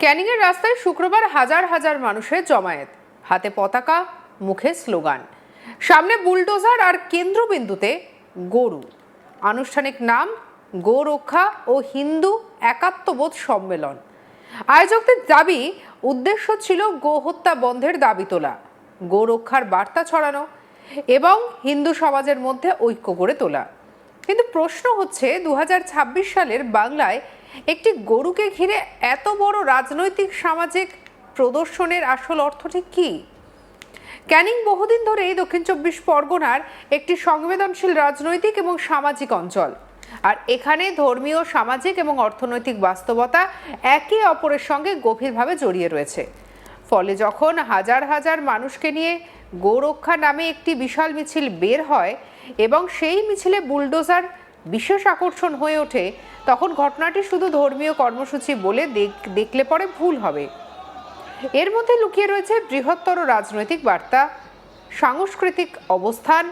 ক্যানিংয়ের রাস্তায় শুক্রবার হাজার হাজার মানুষের জমায়েত, হাতে পতাকা, মুখে স্লোগান, সামনে বুলডোজার আর কেন্দ্রবিন্দুতে গরু। আনুষ্ঠানিক নাম গো রক্ষা ও হিন্দু একাত্মবোধ সম্মেলন। আয়োজকদের দাবি, উদ্দেশ্য ছিল গো হত্যা বন্ধের দাবি তোলা, গো রক্ষার বার্তা ছড়ানো এবং হিন্দু সমাজের মধ্যে ঐক্য গড়ে তোলা। কিন্তু প্রশ্ন হচ্ছে, 2026 সালের বাংলায় একটি গরুকে ঘিরে এত বড় রাজনৈতিক সামাজিক প্রদর্শনের আসল অর্থটি কি? ক্যানিং বহুদিন ধরেই দক্ষিণ 24 পরগনার একটি সংবেদনশীল রাজনৈতিক এবং সামাজিক অঞ্চল, আর এখানে ধর্মীয়, সামাজিক এবং অর্থনৈতিক বাস্তবতা একে অপরের সঙ্গে গভীরভাবে জড়িয়ে রয়েছে। ফলে যখন হাজার হাজার মানুষকে নিয়ে গোরক্ষা নামে একটি বিশাল মিছিল বের হয় এবং সেই মিছিলে বুলডোজার বিশেষ আকর্ষণ হয়ে ওঠে, তখন ঘটনাটি শুধু ধর্মীয় কর্মসূচি বলে দেখলে পরে ভুল হবে। এর মধ্যে লুকিয়ে রয়েছে বৃহত্তর রাজনৈতিক বার্তা, সাংস্কৃতিক অবস্থান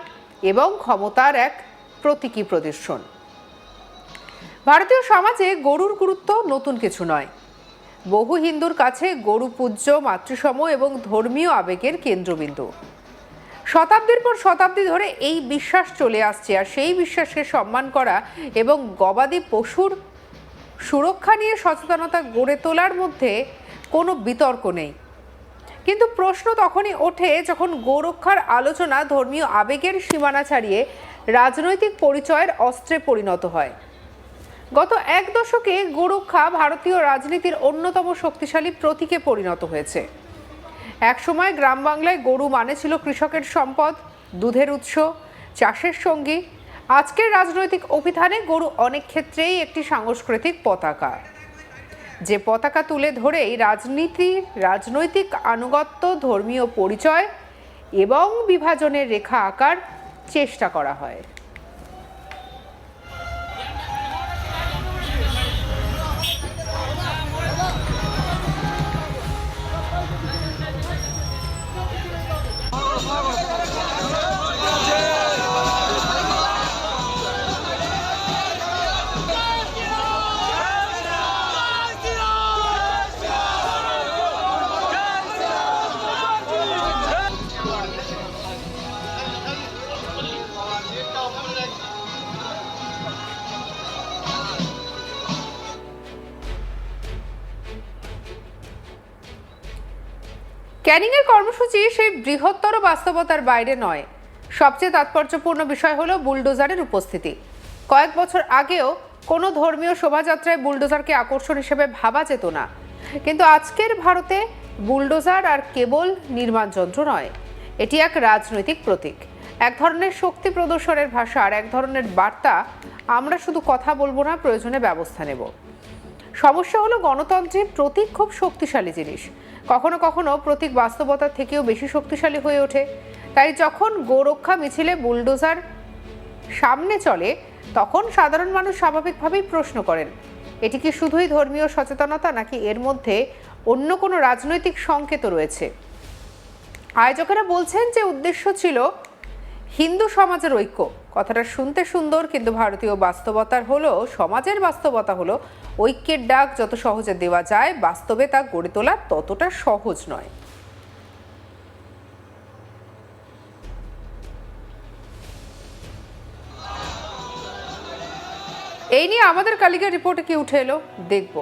এবং ক্ষমতার এক প্রতীকী প্রদর্শন। ভারতীয় সমাজে গরুর গুরুত্ব নতুন কিছু নয়। বহু হিন্দুর কাছে গরু পূজ্য, মাতৃসম এবং ধর্মীয় আবেগের কেন্দ্রবিন্দু। শতাব্দীর পর শতাব্দী ধরে এই বিশ্বাস চলে আসছে, আর সেই বিশ্বাসকে সম্মান করা এবং গবাদি পশুর সুরক্ষা নিয়ে সচেতনতা গড়ে তোলার মধ্যে কোনো বিতর্ক নেই। কিন্তু প্রশ্ন তখনই ওঠে যখন গোরক্ষার আলোচনা ধর্মীয় আবেগের সীমানা ছাড়িয়ে রাজনৈতিক পরিচয়ের অস্ত্রে পরিণত হয়। গত এক দশকে গোরক্ষা ভারতীয় রাজনীতির অন্যতম শক্তিশালী প্রতীকে পরিণত হয়েছে। একসময় গ্রাম বাংলায় গরু মানে ছিল কৃষকের সম্পদ, দুধের উৎস, চাষের সঙ্গী। আজকের রাজনৈতিক অভিধানে গরু অনেক ক্ষেত্রেই একটি সাংস্কৃতিক পতাকা, যে পতাকা তুলে ধরেই রাজনৈতিক আনুগত্য, ধর্মীয় পরিচয় এবং বিভাজনের রেখা আঁকার চেষ্টা করা হয়। ক্যানিংয়ের কর্মসূচি সেই বৃহত্তর বাস্তবতার বাইরে নয়। সবচেয়ে তাৎপর্যপূর্ণ বিষয় হলো বুলডোজারের উপস্থিতি। কয়েক বছর আগেও কোনো ধর্মীয় শোভাযাত্রায় বুলডোজারকে আকর্ষণ হিসেবে ভাবা যেত না, কিন্তু আজকের ভারতে বুলডোজার আর কেবল নির্মাণ যন্ত্র নয়, এটি এক রাজনৈতিক প্রতীক, এক ধরনের শক্তি প্রদর্শনের ভাষা, আর এক ধরনের বার্তা, আমরা শুধু কথা বলবো না, প্রয়োজনে ব্যবস্থা নেব। সমস্যা হলো, গণতন্ত্রে প্রতীক খুব শক্তিশালী জিনিস, কখনো কখনো প্রতীক বাস্তবতার থেকেও বেশি শক্তিশালী হয়ে ওঠে। তাই যখন গোরক্ষা মিছিলে বুলডোজার সামনে চলে, তখন সাধারণ মানুষ স্বাভাবিকভাবেই প্রশ্ন করেন, এটি কি শুধুই ধর্মীয় সচেতনতা, নাকি এর মধ্যে অন্য কোনো রাজনৈতিক সংকেত রয়েছে? আয়োজকেরা বলছেন যে উদ্দেশ্য ছিল হিন্দু সমাজের ঐক্য। কথাটা শুনতে সুন্দর, কিন্তু ভারতীয় সমাজের বাস্তবতা হলো ঐক্যের ডাক যত সহজে দেওয়া যায়, বাস্তবে তা গড়ে তোলা ততটা সহজ নয়। এই নিয়ে আমাদের কালিকার রিপোর্টে কি উঠে এলো, দেখব।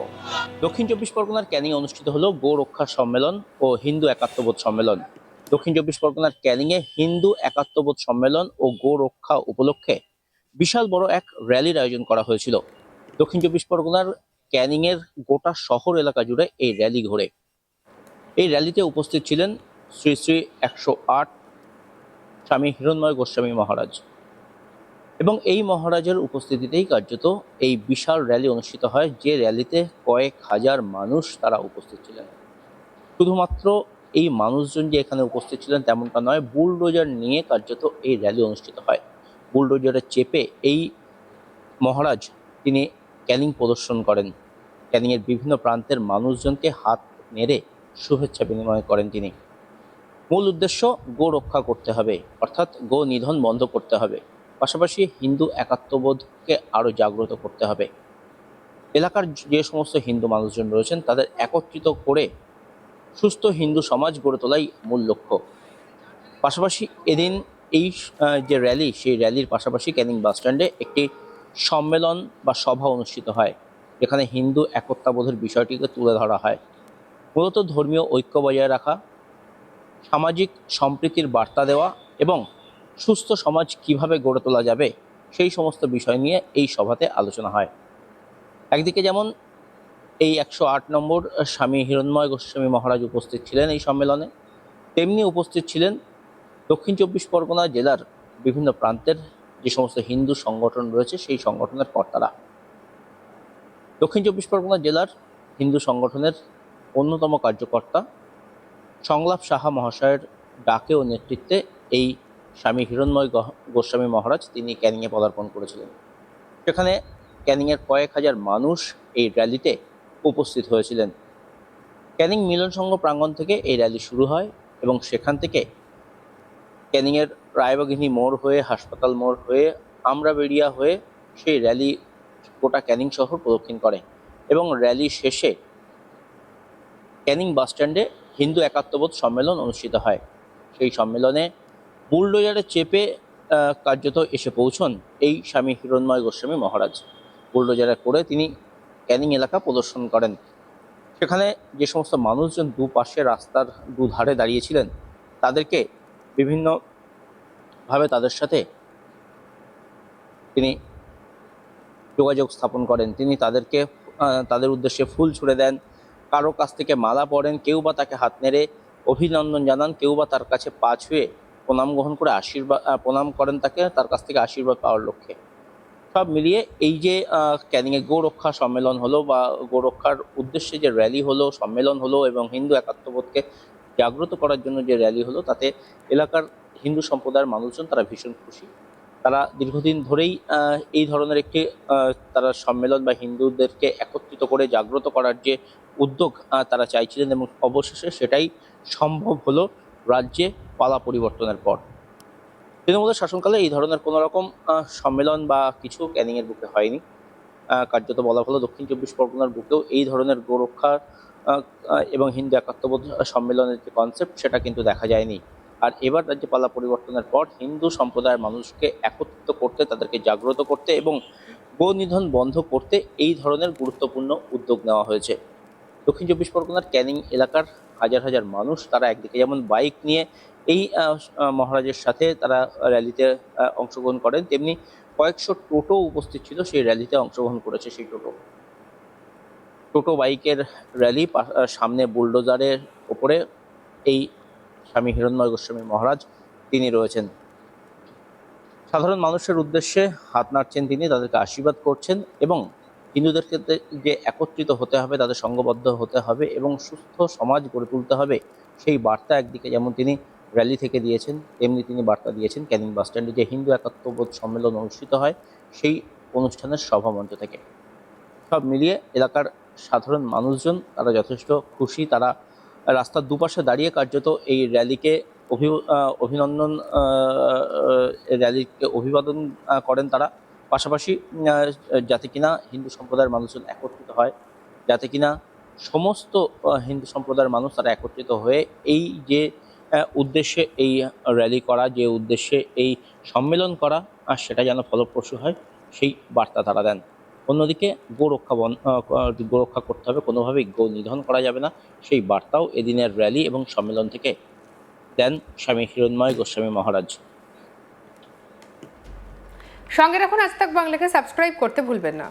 দক্ষিণ 24 পরগনার ক্যানিং অনুষ্ঠিত হলো গো রক্ষা সম্মেলন ও হিন্দু একাত্মবোধ সম্মেলন। দক্ষিণ 24 পরগনার ক্যানিংয়ে হিন্দু একাত্মবোধ সম্মেলন ও গো রক্ষা উপলক্ষে বিশাল বড় এক র্যালির আয়োজন করা হয়েছিল। দক্ষিণ 24 পরগনার ক্যানিংয়ের গোটা শহর এলাকা জুড়ে এই র্যালি ঘোরে। এই র্যালিতে উপস্থিত ছিলেন শ্রী শ্রী 108 স্বামী হিরণময় গোস্বামী মহারাজ, এবং এই মহারাজের উপস্থিতিতেই কার্যত এই বিশাল র্যালি অনুষ্ঠিত হয়, যে র্যালিতে কয়েক হাজার মানুষ তারা উপস্থিত ছিলেন। শুধুমাত্র এই মানুষজন যে এখানে উপস্থিত ছিলেন তেমনটা নয়, বুলডোজার নিয়ে কার্যত এই র্যালি অনুষ্ঠিত হয়। বুলডোজারে চেপে এই মহারাজ তিনি ক্যানিং প্রদর্শন করেন। ক্যানিংয়ের বিভিন্ন প্রান্তের মানুষজনকে হাত নেড়ে শুভেচ্ছা বিনিময় করেন তিনি। মূল উদ্দেশ্য, গো রক্ষা করতে হবে, অর্থাৎ গো নিধন বন্ধ করতে হবে, পাশাপাশি হিন্দু একাত্মবোধকে আরও জাগ্রত করতে হবে। এলাকার যে সমস্ত হিন্দু মানুষজন রয়েছেন তাদের একত্রিত করে সুস্থ হিন্দু সমাজ গড়ে তোলাই মূল লক্ষ্য। পাশাপাশি এদিন এই যে র্যালি, সেই র্যালির পাশাপাশি ক্যানিং বাসস্ট্যান্ডে একটি সম্মেলন বা সভা অনুষ্ঠিত হয়, যেখানে হিন্দু একতাবোধের বিষয়টিকে তুলে ধরা হয়। মূলত ধর্মীয় ঐক্য বজায় রাখা, সামাজিক সম্প্রীতির বার্তা দেওয়া এবং সুস্থ সমাজ কিভাবে গড়ে তোলা যাবে সেই সমস্ত বিষয় নিয়ে এই সভাতে আলোচনা হয়। একদিকে যেমন এই 108 নম্বর স্বামী হিরণ্ময় গোস্বামী মহারাজ উপস্থিত ছিলেন এই সম্মেলনে, তেমনি উপস্থিত ছিলেন দক্ষিণ চব্বিশ পরগনা জেলার বিভিন্ন প্রান্তের যে সমস্ত হিন্দু সংগঠন রয়েছে সেই সংগঠনের কর্তারা। দক্ষিণ চব্বিশ পরগনা জেলার হিন্দু সংগঠনের অন্যতম কার্যকর্তা সংলাপ সাহা মহাশয়ের ডাকে ও নেতৃত্বে এই স্বামী হিরণ্ময় গোস্বামী মহারাজ তিনি ক্যানিংয়ে পদার্পণ করেছিলেন। সেখানে ক্যানিংয়ের কয়েক হাজার মানুষ এই র্যালিতে উপস্থিত হয়েছিলেন। ক্যানিং মিলন সংঘ প্রাঙ্গণ থেকে এই র্যালি শুরু হয় এবং সেখান থেকে ক্যানিংয়ের রায়বাঘিনী মোড় হয়ে, হাসপাতাল মোড় হয়ে, আমরাবেড়িয়া হয়ে সেই র্যালি গোটা ক্যানিং শহর প্রদক্ষিণ করে এবং র্যালি শেষে ক্যানিং বাসস্ট্যান্ডে হিন্দু একাত্মবোধ সম্মেলন অনুষ্ঠিত হয়। সেই সম্মেলনে বুলডোজারে চেপে কার্যত এসে পৌঁছন এই স্বামী হিরণ্ময় গোস্বামী মহারাজ। বুলডোজারে করে তিনি ক্যানিং এলাকা প্রদর্শন করেন। সেখানে যে সমস্ত মানুষজন দুপাশে রাস্তার দুধারে দাঁড়িয়েছিলেন তাদেরকে বিভিন্নভাবে তাদের সাথে তিনি যোগাযোগ স্থাপন করেন। তিনি তাদের উদ্দেশ্যে ফুল ছুঁড়ে দেন, কারো কাছ থেকে মালা পরেন, কেউ বা তাকে হাত নেড়ে অভিনন্দন জানান, কেউ বা তার কাছে পা ছুঁয়ে প্রণাম গ্রহণ করে প্রণাম করেন তাকে, তার কাছ থেকে আশীর্বাদ পাওয়ার লক্ষ্যে। সব মিলিয়ে এই যে ক্যানিংয়ে গোরক্ষা সম্মেলন হলো বা গোরক্ষার উদ্দেশ্যে যে র্যালি হলো, সম্মেলন হলো এবং হিন্দু একাত্মবোধকে জাগ্রত করার জন্য যে র্যালি হলো, তাতে এলাকার হিন্দু সম্প্রদায়ের মানুষজন তারা ভীষণ খুশি। তারা দীর্ঘদিন ধরেই এই ধরনের একটি তারা সম্মেলন বা হিন্দুদেরকে একত্রিত করে জাগ্রত করার যে উদ্যোগ তারা চাইছিলেন এবং অবশেষে সেটাই সম্ভব হলো রাজ্যে পালা পরিবর্তনের পর। তৃণমূলের শাসনকালে এই ধরনের কোনো রকম সম্মেলন বা কিছু ক্যানিংয়ের বুকে হয়নি। কার্যত বলা হলো দক্ষিণ চব্বিশ পরগনার বুকেও এই ধরনের গোরক্ষা এবং হিন্দু একাত্মবোধ সম্মেলনের যে কনসেপ্ট সেটা কিন্তু দেখা যায়নি। আর এবার রাজ্যে পালা পরিবর্তনের পর হিন্দু সম্প্রদায়ের মানুষকে একত্রিত করতে, তাদেরকে জাগ্রত করতে এবং গো নিধন বন্ধ করতে এই ধরনের গুরুত্বপূর্ণ উদ্যোগ নেওয়া হয়েছে। দক্ষিণ চব্বিশ পরগনার ক্যানিং এলাকার হাজার হাজার মানুষ তারা একদিকে যেমন বাইক নিয়ে এই মহারাজের সাথে তারা র্যালিতে অংশগ্রহণ করেন, তেমনি কয়েকশো টোটো উপস্থিত ছিল সেই র্যালিতে অংশগ্রহণ করেছে। সেই টোটো বাইকের র্যালি, সামনে বুলডোজারের ওপরে এই স্বামী হিরণ্ময় গোস্বামী মহারাজ তিনি রয়েছেন। সাধারণ মানুষের উদ্দেশ্যে হাত নাড়ছেন তিনি, তাদেরকে আশীর্বাদ করছেন এবং হিন্দুদের ক্ষেত্রে যে একত্রিত হতে হবে, তাদের সংঘবদ্ধ হতে হবে এবং সুস্থ সমাজ গড়ে তুলতে হবে, সেই বার্তা একদিকে যেমন তিনি র্যালি থেকে দিয়েছেন, তেমনি তিনি বার্তা দিয়েছেন ক্যানিং বাসস্ট্যান্ডে যে হিন্দু একাত্মবোধ সম্মেলন অনুষ্ঠিত হয় সেই অনুষ্ঠানের সভামঞ্চ থেকে। সব মিলিয়ে এলাকার সাধারণ মানুষজন তারা যথেষ্ট খুশি। তারা রাস্তার দুপাশে দাঁড়িয়ে কার্যত এই র্যালিকে অভিনন্দন র্যালিকে অভিবাদন করেন তারা। পাশাপাশি যাতে কিনা হিন্দু সম্প্রদায়ের মানুষজন একত্রিত হয়, যাতে কিনা সমস্ত হিন্দু সম্প্রদায়ের মানুষ তারা একত্রিত হয়ে এই যে উদ্দেশ্যে এই র্যালি করা, যে উদ্দেশ্যে এই সম্মেলন করা, আর সেটা যেন ফলপ্রসূ হয় সেই বার্তা তারা দেন। অন্যদিকে গোরক্ষা করতে হবে, কোনোভাবেই গো নিধন করা যাবে না, সেই বার্তাও এদিনের র্যালি এবং সম্মেলন থেকে দেন স্বামী হিরণ্ময় গোস্বামী মহারাজ। সঙ্গে রাখুন আজ তাক বাংলাকে, সাবস্ক্রাইব করতে ভুলবেন না।